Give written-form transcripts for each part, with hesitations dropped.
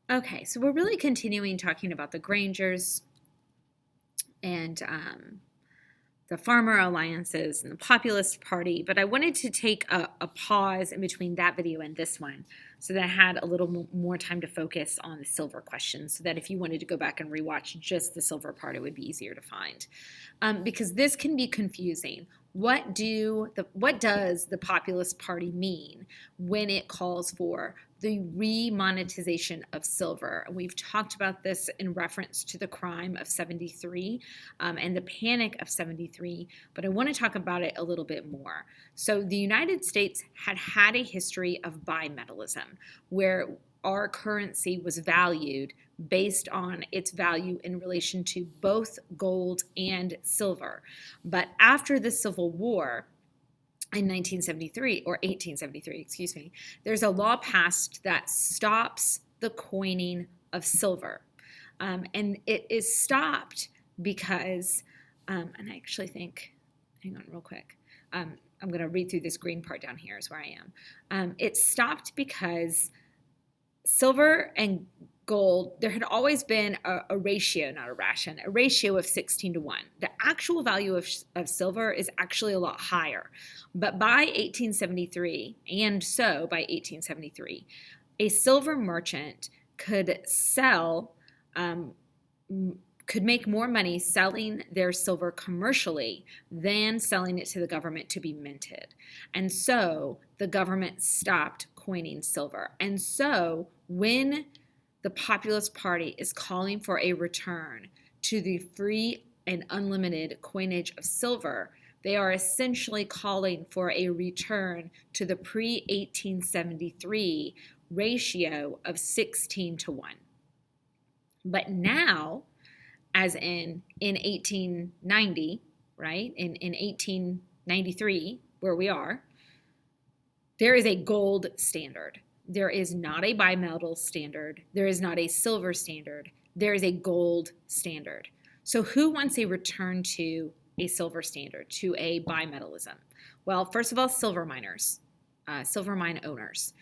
Okay, so we're really continuing talking about the Grangers and the farmer alliances and the populist party, but I wanted to take a pause in between that video and this one so that I had a little more time to focus on the silver question, so that if you wanted to go back and rewatch just the silver part, it would be easier to find. Because this can be confusing. What does the populist party mean when it calls for the remonetization of silver? And we've talked about this in reference to the crime of 73 and the panic of 73, but I want to talk about it a little bit more. So the United States had a history of bimetallism, where our currency was valued based on its value in relation to both gold and silver. But after the Civil War, in 1973 or 1873, excuse me, there's a law passed that stops the coining of silver. And it is stopped because, and I actually think, hang on real quick. I'm going to read through this green part down here is where I am. It stopped because silver and gold, there had always been a ratio, not a ration, a ratio of 16-1. The actual value of silver is actually a lot higher. But by 1873, and so by 1873, a silver merchant could sell, could make more money selling their silver commercially than selling it to the government to be minted. And so the government stopped coining silver. And so when the Populist Party is calling for a return to the free and unlimited coinage of silver, they are essentially calling for a return to the pre-1873 ratio of 16-1. But now, as in 1890, right, in 1893, where we are, there is a gold standard. There is not a bimetal standard. There is not a silver standard. There is a gold standard. So who wants a return to a silver standard, to a bimetallism? Well, first of all, silver miners, silver mine owners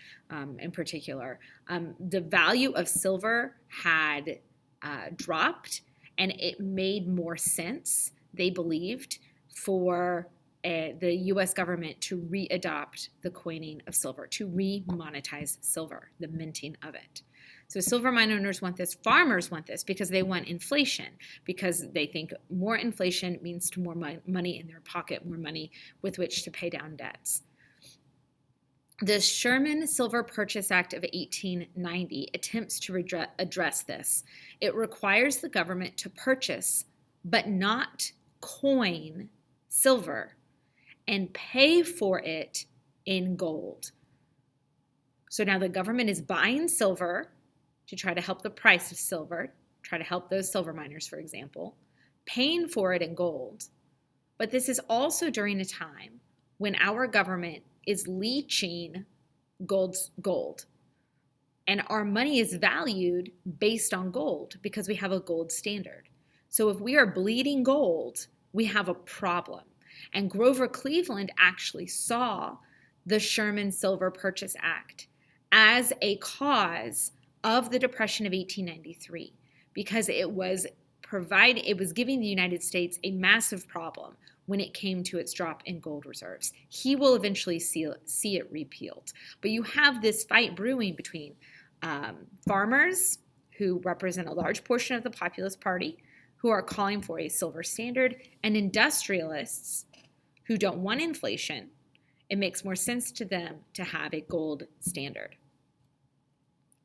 in particular. The value of silver had dropped, and it made more sense, they believed, for the U.S. government to readopt the coining of silver, to remonetize silver, the minting of it. So silver mine owners want this. Farmers want this because they want inflation, because they think more inflation means to more money in their pocket, more money with which to pay down debts. The Sherman Silver Purchase Act of 1890 attempts to address this. It requires the government to purchase, but not coin, silver and pay for it in gold. So now the government is buying silver to try to help the price of silver, try to help those silver miners, for example, paying for it in gold. But this is also during a time when our government is leeching gold. And our money is valued based on gold because we have a gold standard. So if we are bleeding gold, we have a problem. And Grover Cleveland actually saw the Sherman Silver Purchase Act as a cause of the Depression of 1893, because it was giving the United States a massive problem when it came to its drop in gold reserves. He will eventually see it repealed. But you have this fight brewing between farmers, who represent a large portion of the Populist Party, who are calling for a silver standard, and industrialists who don't want inflation. It makes more sense to them to have a gold standard.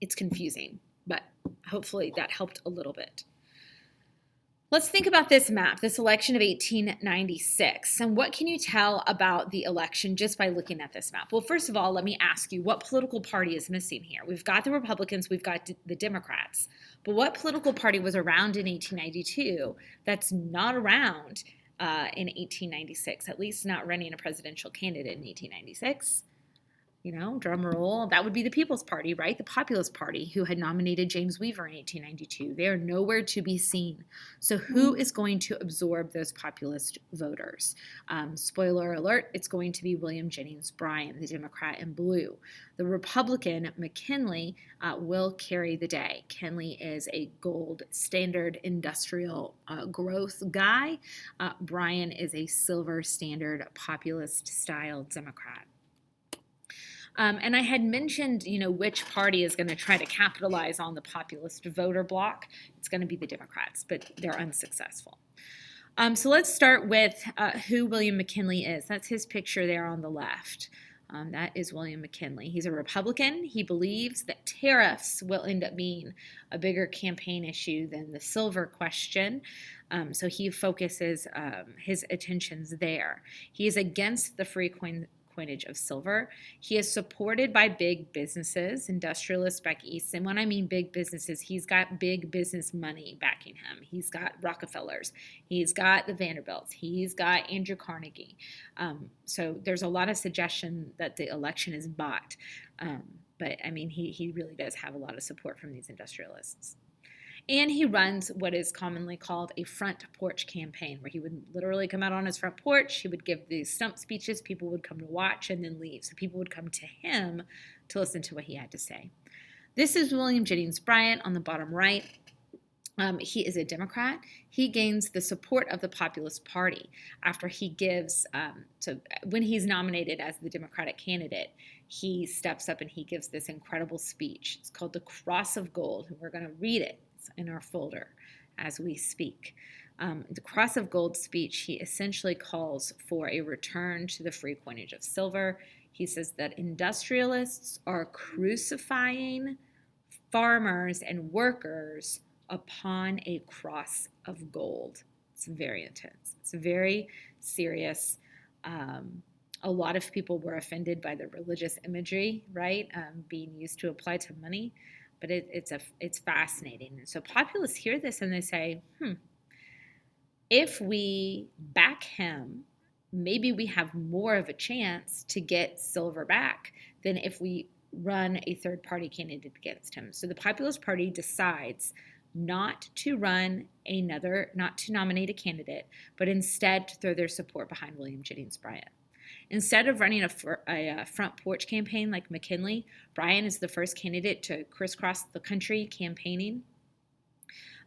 It's confusing, but hopefully that helped a little bit. Let's think about this map, this election of 1896. And what can you tell about the election just by looking at this map? Well, first of all, let me ask you, what political party is missing here? We've got the Republicans, we've got the Democrats. But what political party was around in 1892 that's not around in 1896, at least not running a presidential candidate in 1896? Drum roll, that would be the People's Party, right? The Populist Party, who had nominated James Weaver in 1892. They are nowhere to be seen. So who is going to absorb those populist voters? Spoiler alert, it's going to be William Jennings Bryan, the Democrat in blue. The Republican, McKinley, will carry the day. Kinley is a gold standard industrial growth guy. Bryan is a silver standard populist style Democrat. And I had mentioned, which party is going to try to capitalize on the populist voter bloc. It's going to be the Democrats, but they're unsuccessful. So let's start with who William McKinley is. That's his picture there on the left. That is William McKinley. He's a Republican. He believes that tariffs will end up being a bigger campaign issue than the silver question. So he focuses his attentions there. He is against the free coinage of silver. He is supported by big businesses, industrialists back east. And when I mean big businesses, he's got big business money backing him. He's got Rockefellers. He's got the Vanderbilts. He's got Andrew Carnegie. So there's a lot of suggestion that the election is bought. But I mean, he really does have a lot of support from these industrialists. And he runs what is commonly called a front porch campaign, where he would literally come out on his front porch. He would give these stump speeches. People would come to watch and then leave. So people would come to him to listen to what he had to say. This is William Jennings Bryan on the bottom right. He is a Democrat. He gains the support of the Populist Party after he gives, when he's nominated as the Democratic candidate, he steps up and he gives this incredible speech. It's called The Cross of Gold, and we're going to read it in our folder as we speak. The Cross of Gold speech, he essentially calls for a return to the free coinage of silver. He says that industrialists are crucifying farmers and workers upon a cross of gold. It's very intense. It's very serious. A lot of people were offended by the religious imagery, right, being used to apply to money. But it's fascinating. And so populists hear this and they say, if we back him, maybe we have more of a chance to get silver back than if we run a third-party candidate against him. So the Populist Party decides not to nominate a candidate, but instead to throw their support behind William Jennings Bryan. Instead of running a front porch campaign like McKinley, Bryan is the first candidate to crisscross the country campaigning.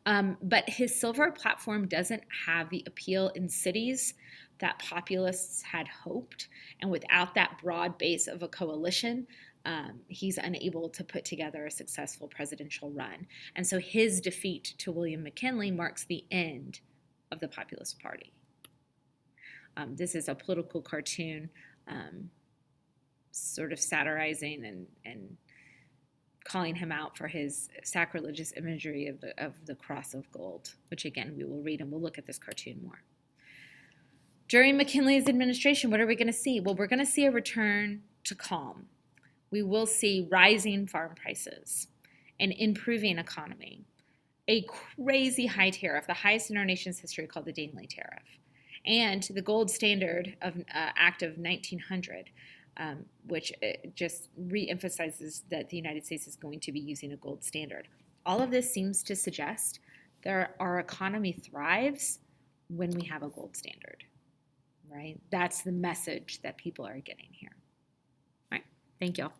But his silver platform doesn't have the appeal in cities that populists had hoped. And without that broad base of a coalition, he's unable to put together a successful presidential run. And so his defeat to William McKinley marks the end of the Populist Party. This is a political cartoon sort of satirizing and calling him out for his sacrilegious imagery of the cross of gold, which again, we will read and we'll look at this cartoon more. During McKinley's administration, what are we going to see? Well, we're going to see a return to calm. We will see rising farm prices, an improving economy, a crazy high tariff, the highest in our nation's history, called the Dingley Tariff, and the Gold Standard Act of 1900, which just reemphasizes that the United States is going to be using a gold standard. All of this seems to suggest that our economy thrives when we have a gold standard, right? That's the message that people are getting here. All right, thank y'all.